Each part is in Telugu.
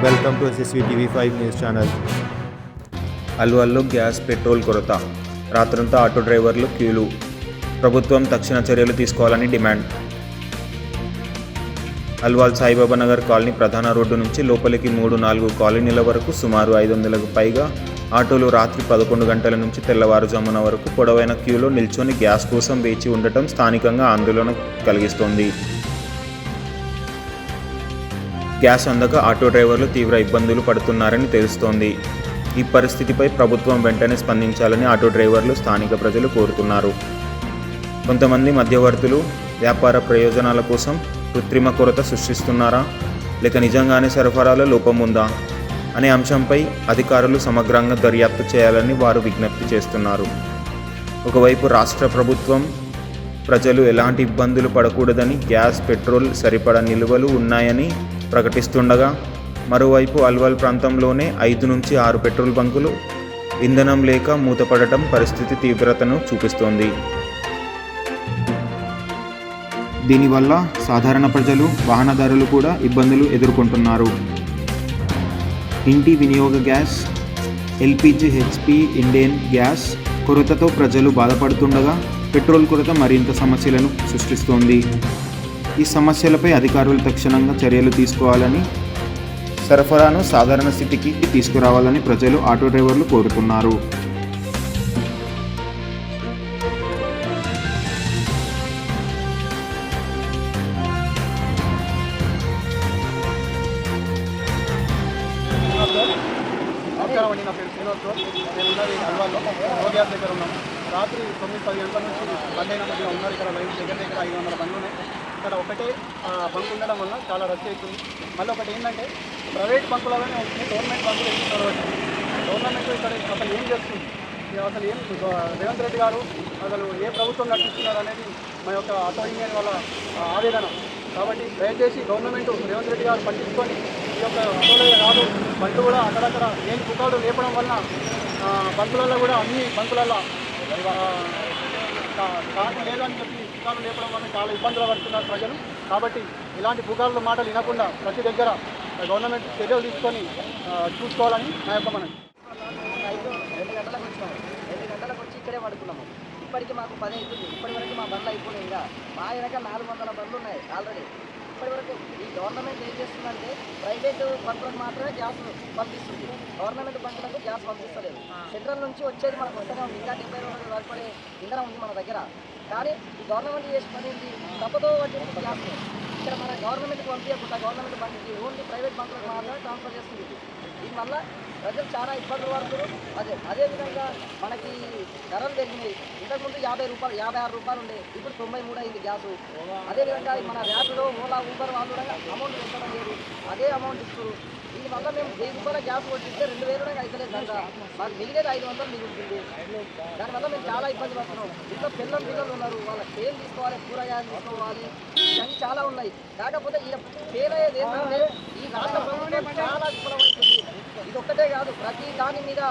Welcome to SSV TV5 news channel. అల్వాల్లో గ్యాస్, పెట్రోల్ కొరత. రాత్రంతా ఆటో డ్రైవర్లు క్యూలు. ప్రభుత్వం తక్షణ చర్యలు తీసుకోవాలని డిమాండ్. అల్వాల్ సాయిబాబా నగర్ కాలనీ ప్రధాన రోడ్డు నుంచి లోపలికి 3-4 కాలనీల వరకు సుమారు 500కు పైగా ఆటోలు రాత్రి 11 గంటల నుంచి తెల్లవారుజామున వరకు పొడవైన క్యూలో నిల్చొని గ్యాస్ కోసం వేచి ఉండటం స్థానికంగా ఆందోళన కలిగిస్తోంది. గ్యాస్ అందక ఆటో డ్రైవర్లు తీవ్ర ఇబ్బందులు పడుతున్నారని తెలుస్తోంది. ఈ పరిస్థితిపై ప్రభుత్వం వెంటనే స్పందించాలని ఆటో డ్రైవర్లు, స్థానిక ప్రజలు కోరుతున్నారు. కొంతమంది మధ్యవర్తులు వ్యాపార ప్రయోజనాల కోసం కృత్రిమ కొరత సృష్టిస్తున్నారా, లేక నిజంగానే సరఫరాలో లోపం ఉందా అనే అంశంపై అధికారులు సమగ్రంగా దర్యాప్తు చేయాలని వారు విజ్ఞప్తి చేస్తున్నారు. ఒకవైపు రాష్ట్ర ప్రభుత్వం ప్రజలు ఎలాంటి ఇబ్బందులు పడకూడదని గ్యాస్, పెట్రోల్ సరిపడా నిల్వలు ఉన్నాయని ప్రకటిస్తుండగా, మరోవైపు అల్వాల్ ప్రాంతంలోనే 5 నుంచి 6 పెట్రోల్ బంకులు ఇంధనం లేక మూతపడటం పరిస్థితి తీవ్రతను చూపిస్తోంది. దీనివల్ల సాధారణ ప్రజలు, వాహనదారులు కూడా ఇబ్బందులు ఎదుర్కొంటున్నారు. ఇంటి వినియోగ gas, LPG, HP, Indane gas కొరతతో ప్రజలు బాధపడుతుండగా, పెట్రోల్ కొరత మరింత సమస్యలను సృష్టిస్తోంది. ఈ సమస్యలపై అధికారులు తక్షణంగా చర్యలు తీసుకోవాలని, సరఫరాను సాధారణ స్థితికి తీసుకురావాలని ప్రజలు, ఆటో డ్రైవర్లు కోరుతున్నారు. నమస్కారం అండి, నా పేరు శ్రీనివాస్. నేను ఉన్నది అల్వాల్లో ఓ గ్యాస్ దగ్గర ఉన్నాను. రాత్రి 9-10 గంటల నుంచి బండి మధ్య ఉన్నారు. ఇక్కడ లైన్ దగ్గర 500 బండ్లు ఉన్నాయి. ఇక్కడ ఒకటే బంక్ ఉండడం వల్ల చాలా రష్ అవుతుంది. మళ్ళీ ఒకటి ఏంటంటే, ప్రైవేట్ బంకులలోనే వస్తుంది, గవర్నమెంట్ బంకులు ఎక్కువ చదవచ్చు. గవర్నమెంట్ ఇక్కడ అసలు ఏం చేస్తుంది, అసలు ఏం రేవంత్ రెడ్డి గారు అసలు ఏ ప్రభుత్వం నడిపిస్తున్నారు అనేది మా యొక్క ఆటో యూనియన్ వాళ్ళ ఆవేదన. కాబట్టి దయచేసి గవర్నమెంట్ రేవంత్ రెడ్డి గారు పట్టించుకొని ఈ యొక్క ఆటోలే కాదు, బండ్లు కూడా అక్కడక్కడ లేని పుకాలు లేపడం వలన బంకులలో కూడా అన్ని బంకులలో కాదు లేదని చెప్పి పుకాలు లేపడం వల్ల చాలా ఇబ్బందులు పడుతున్నారు ప్రజలు. కాబట్టి ఇలాంటి పుకార్ల మాటలు వినకుండా ప్రతి దగ్గర గవర్నమెంట్ చర్యలు తీసుకొని చూసుకోవాలని నా యొక్క మనం. 2 గంటలకు వచ్చినాము. 2 గంటలకు వచ్చి ఇక్కడే పడుకున్నాము. ఇప్పటికీ మాకు 10 అవుతుంది. ఇప్పటి వరకు మా బండ్లు అయిపోయినాయి. ఇంకా మా వెనక 400 బండ్లు ఉన్నాయి ఆల్రెడీ. ఇప్పటి వరకు ఈ గవర్నమెంట్ ఏం చేస్తుందంటే, ప్రైవేటు బంకులకు మాత్రమే గ్యాస్ పంపిస్తుంది, గవర్నమెంట్ బంకులకు గ్యాస్ పంపిస్తలేదు. సెంట్రల్ నుంచి వచ్చేది మనకు వస్తూనే ఉంది. ఇంకా 70 రోజులు సరిపడే ఇంధనం ఉంది మన దగ్గర. కానీ ఈ గవర్నమెంట్ చేసి పనింది తప్పతో వచ్చేసి గ్యాస్ ఇక్కడ మన గవర్నమెంట్కి పంపించకుండా గవర్నమెంట్ బంకుకి ఓన్లీ ప్రైవేట్ బంకులకు మాత్రమే ట్రాన్స్ఫర్ చేస్తుంది. దీనివల్ల ప్రజలు చాలా ఇబ్బందులు పడుతున్నారు. అదేవిధంగా మనకి ధరలు పెరిగినాయి. ఇంతకుముందు 50 రూపాయలు, 56 రూపాయలు ఉండే, ఇప్పుడు 93 అయింది గ్యాసు. అదేవిధంగా మన ర్యాపిడో, ఓలా, ఊబర్ వాళ్ళు కూడా అమౌంట్ పెట్టడం లేదు, అదే అమౌంట్ ఇస్తారు. దీనివల్ల మేము 1000 రూపాయల గ్యాస్ కొట్టిస్తే 2000 అయితలేదు కనుక మాకు మిగిలేదు 500 మిగులుతుంది. దానివల్ల మేము చాలా ఇబ్బంది పడుతున్నాం. ఇంట్లో పిల్లలు ఉన్నారు, వాళ్ళకి తేలు తీసుకోవాలి, కూరగాయలు తీసుకోవాలి, ఇవన్నీ చాలా ఉన్నాయి. కాకపోతే ఈ ఫెయిల్ అయ్యేది ఏంటంటే, ఈ రాష్ట్ర ప్రభుత్వం చాలా విఫలమవుతుంది. ఇది ఒక్కటే కాదు, ప్రతి దాని మీద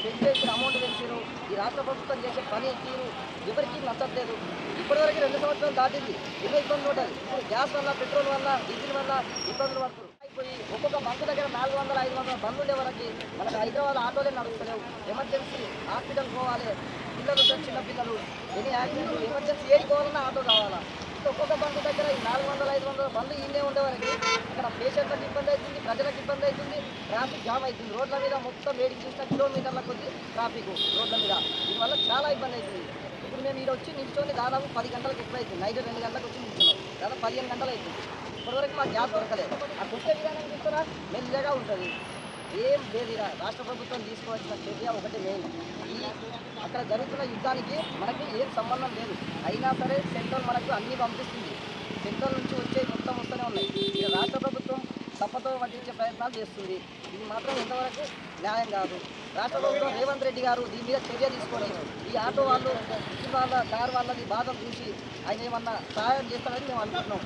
పెంచేసిన అమౌంట్ పెంచారు. ఈ రాష్ట్ర ప్రభుత్వం చేసే పని తీరు ఎవరికి నచ్చట్లేదు. ఇప్పటివరకు 2 సంవత్సరాలు దాటింది, ఎన్నో ఇబ్బందులు ఉంటాయి. ఇప్పుడు గ్యాస్ వల్ల, పెట్రోల్ వల్ల, డీజిల్ వల్ల ఇబ్బందులు పడుతున్నారు. అయిపోయి ఒక్కొక్క బంకు దగ్గర 400-500 బండ్లు ఉండే వరకు మనకు హైదరాబాద్ ఆటోలే నడుస్తలేవు. ఎమర్జెన్సీ హాస్పిటల్ పోవాలి, పిల్లలు చిన్న పిల్లలు, ఎన్ని యాక్సిడెంట్లు, ఎమర్జెన్సీ ఏది పోవాలన్నా ఆటో కావాలా. ఒక్కొక్క బంకు దగ్గర 400-500 బండ్లు ఇన్నే ఉండేవరకు అక్కడ పేషెంట్లకు ఇబ్బంది అవుతుంది, ప్రజలకు ఇబ్బంది అవుతుంది, ట్రాఫిక్ జామ్ అవుతుంది. రోడ్ల మీద మొత్తం 7 కిలోమీటర్ల కొద్ది ట్రాఫిక్ రోడ్ల మీద. దీనివల్ల చాలా ఇబ్బంది అవుతుంది. ఇప్పుడు మేము ఇక్కడ వచ్చి నిల్చొని దాదాపు 10 గంటలకు ఎక్కువ అవుతుంది. నైట్ 2 గంటలకు వచ్చి నిల్చున్నాం, దాదాపు 15 గంటలు అవుతుంది. ఇప్పటివరకు మాకు గ్యాస్ దొరకలేదు. ఆ కొత్త విధానం చూస్తున్నా మెల్లగా ఉంటుంది, ఏం లేదు. రాష్ట్ర ప్రభుత్వం తీసుకోవాల్సిన చర్య ఒకటి మెయిన్. ఈ అక్కడ జరుగుతున్న యుద్ధానికి మనకి ఏం సంబంధం లేదు. అయినా సరే సెంట్రల్ మనకు అన్నీ పంపిస్తుంది. సెంట్రల్ నుంచి వచ్చే మొత్తం వస్తూనే ఉన్నాయి. ఇక రాష్ట్ర ప్రభుత్వం తప్పతో పట్టించే ప్రయత్నాలు చేస్తుంది. ఇది మాత్రం ఎంతవరకు న్యాయం కాదు. రాష్ట్ర ప్రభుత్వం రేవంత్ రెడ్డి గారు దీని మీద చర్య తీసుకొని ఈ ఆటో వాళ్ళు, వాళ్ళ కారు వాళ్ళది బాధలు చూసి ఆయన ఏమన్నా సహాయం చేస్తారని మేము అనుకుంటున్నాం.